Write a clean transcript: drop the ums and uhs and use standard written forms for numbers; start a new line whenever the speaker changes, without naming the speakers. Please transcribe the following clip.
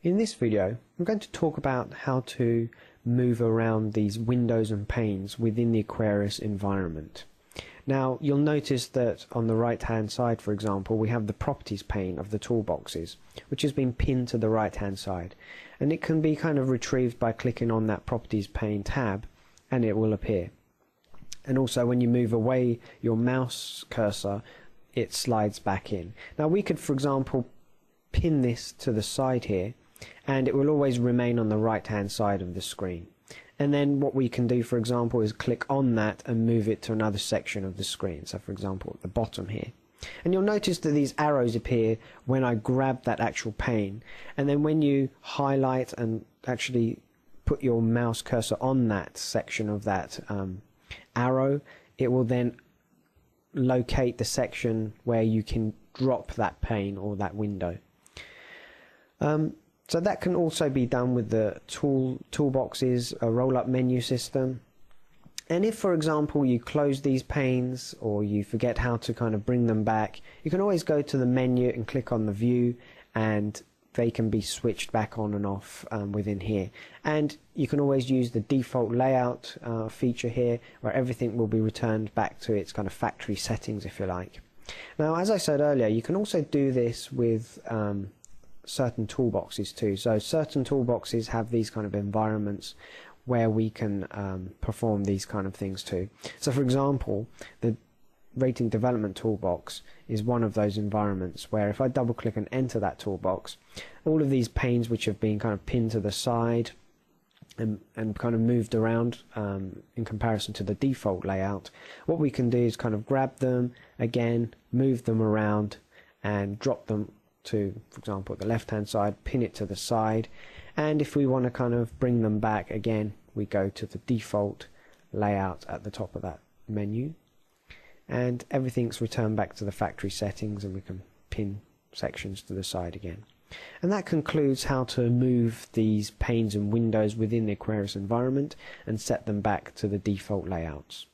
In this video, I'm going to talk about how to move around these windows and panes within the Aquarius environment. Now, you'll notice that on the right hand side, for example, we have the properties pane of the toolboxes, which has been pinned to the right hand side, and it can be kind of retrieved by clicking on that properties pane tab and it will appear. And also when you move away your mouse cursor, it slides back in. Now we could, for example, pin this to the side here and it will always remain on the right hand side of the screen. And then what we can do, for example, is click on that and move it to another section of the screen. So for example at the bottom here. And you'll notice that these arrows appear when I grab that actual pane, and then when you highlight and actually put your mouse cursor on that section of that arrow, it will then locate the section where you can drop that pane or that window. So that can also be done with the toolboxes, a roll-up menu system. And if, for example, you close these panes or you forget how to kind of bring them back, you can always go to the menu and click on the view, and they can be switched back on and off within here. And you can always use the default layout feature here, where everything will be returned back to its kind of factory settings, if you like. Now, as I said earlier, you can also do this with certain toolboxes too. So certain toolboxes have these kind of environments where we can perform these kind of things too. So for example, the rating development toolbox is one of those environments where if I double click and enter that toolbox, all of these panes which have been kind of pinned to the side and kind of moved around in comparison to the default layout, what we can do is kind of grab them again, move them around and drop them to, for example, at the left hand side, pin it to the side, and if we want to kind of bring them back again, we go to the default layout at the top of that menu, and everything's returned back to the factory settings, and we can pin sections to the side again. And that concludes how to move these panes and windows within the Aquarius environment and set them back to the default layouts.